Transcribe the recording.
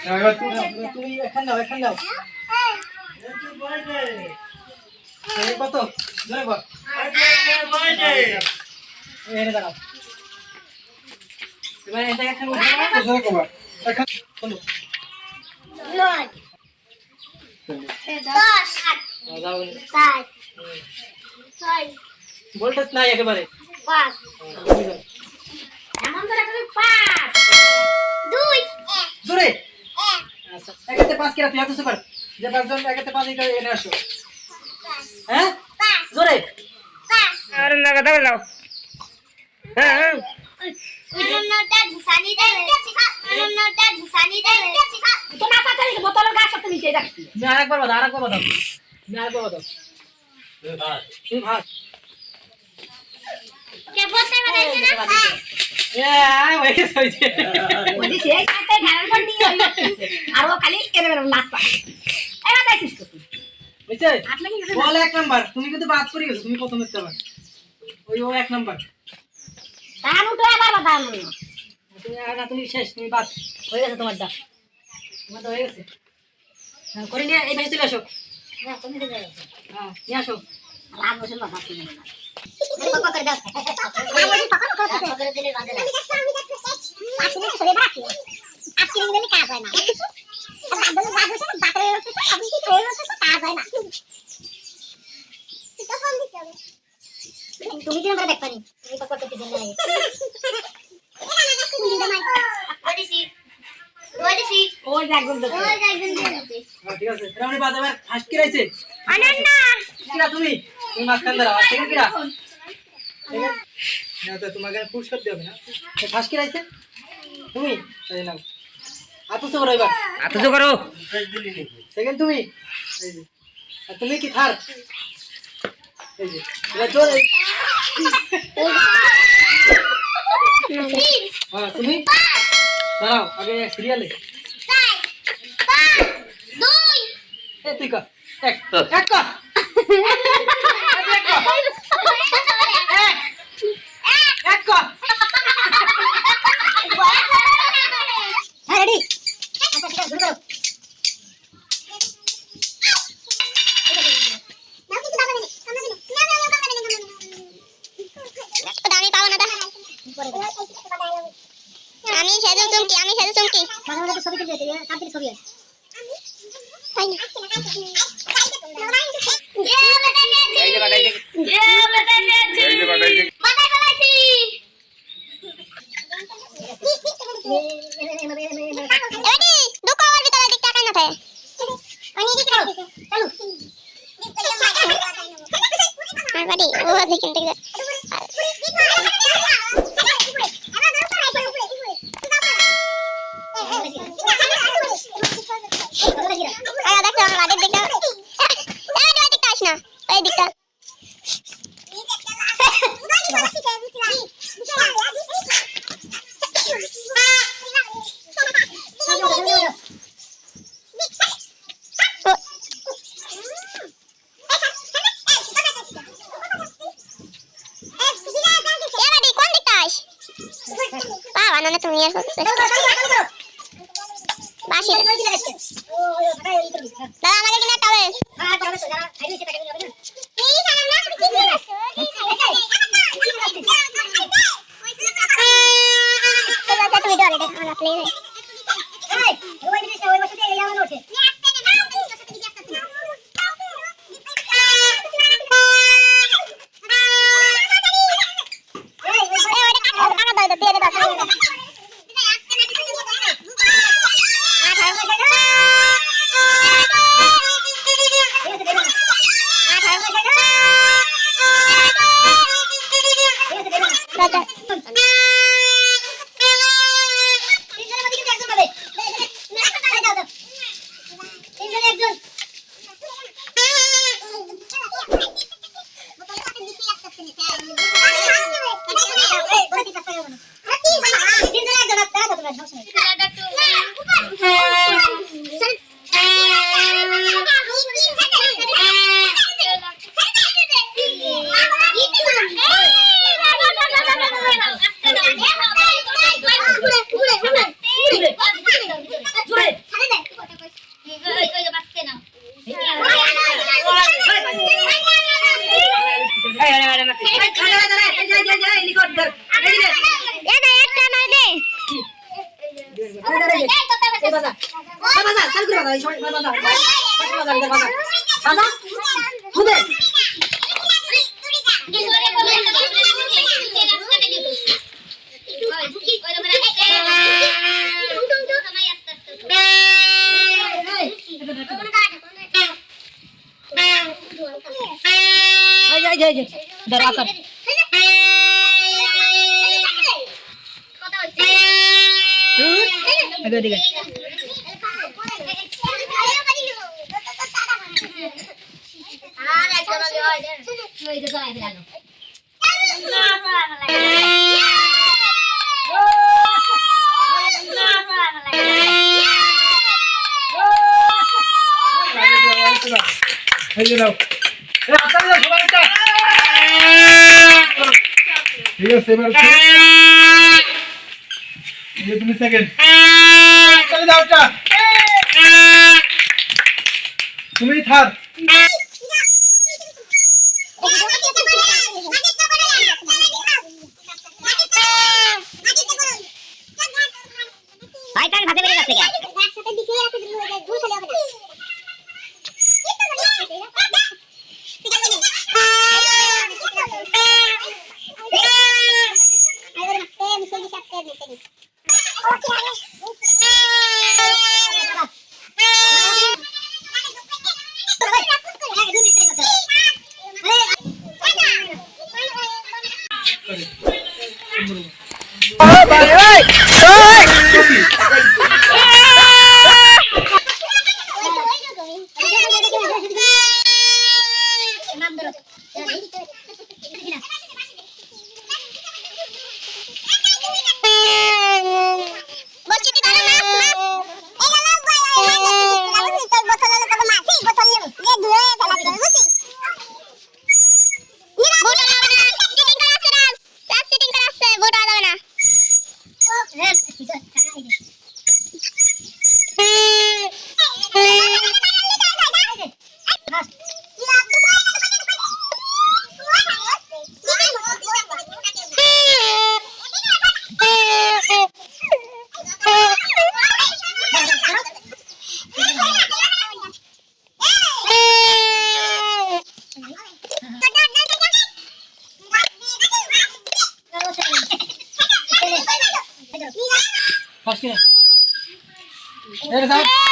এবার তুমি এখান নাও এই কত জোরে বল এনে দাঁড়াও এবার এটা এখন জোরে কর এখন বলো 9 10 যাও 7 6 ভোল্টেজ নাই একেবারে 5 এমন করে তুমি 5 2 1 জোরে 1 আচ্ছা একাতে 5 কেরা তুই এত সুপার যে পাঁচজন একাতে 5 এটা এনে আসো হ্যাঁ 5 জোরে 5 আরে না কথা বলো হ্যাঁ নটা ঘুসানি দেবে নটা ঘুসানি দেবে তো না পাতা নি বোতলের গাছ সাথে মিশিয়ে রাখছি তুমি আরেকবার বলো তুমি ভাত কে বলতে পারছে না ওই হইছে ওই সেই কাটে ঘাড়ের পর নিয়ে আর ও খালি এরকম নাচা এবার দেখছিস তো বুঝছে আপনি কি গেছে বল এক নাম্বার তুমি কিন্তু বাদ করে গেছো তুমি প্রথমে তো ওই ও এক নাম্বার দাম উঠে আবার বাদাম তুমি আগা তুমি শেষ তুমি বাদ হয়ে গেছে তোমার দা তোমার তো হয়ে গেছে হ্যাঁ করে নিয়ে এই ভেসে চলে আসো না তুমি দেখো হ্যাঁ নিয়ে আসো লাভ বসে বাবা তুমি আরে পাপা করে দাও লাভ বসে পাপা করে দিলে বাজে না আসলে সরে বাকি আজকে দিলে কাজ হয় না বাদল লাভ বসে বাতরে আমি কি করে কাজ হয় না এটা ফোন দিতে হবে তুমি কি আমরা দেখবানি তুমি পাপা করতে দিন না ওই একদম ঠিক আছে রাউন্ডে বাদ এবার ফার্স্ট কি রাইছে অনন্যা কিরা তুমি তুমি মাঝখান দাঁড়াও আর সেকেন্ড কিরা না তো তোমাকে পুরস্কার দিও না ফার্স্ট কি রাইছে তুমি এই নাও আতুসো করো এবার আতো করো সেকেন্ড তুমি এই যে আর তুমি কি থার্ড এই যে এবার জোরে হ্যাঁ তুমি দাঁড়াও আগে সিরিয়ালে এ তুই কর এক এক কর এক কর রেডি আমি সেজে চুমকি বাংলাদেশে ছবি তুলতে দিই কাপড় ছবি তাই না এই যে বাটাই এডি দুটো আর ভিতরে দিক টাকা না থাকে অনি দিক রাখো চলো আর বাড়ি ও দেখেন ঠিক আছে আরে দেখো আমার দিক দিকটা এই দিকটা আস না এই দিকটা বানানো তুমি আর বাসি দাদা আমাকে কিনা টাবে তুমি ডরে দেখো না প্লে এই বাজা চালু করে বাজা এই সময় বাজা বাজা বাজা খুদে এই ধরো আকার এদিকে এই যে নাও এই আটাই দাও সবাইটা ঠিক আছে এবার এই যে তুমি সেকেন্ড আটাই দাও টা তুমি থার্ড ভাই তার ভাতে বেরিয়ে যাচ্ছে একসাথে দিকে আছে ভুল চলে হবে না ফার্স্ট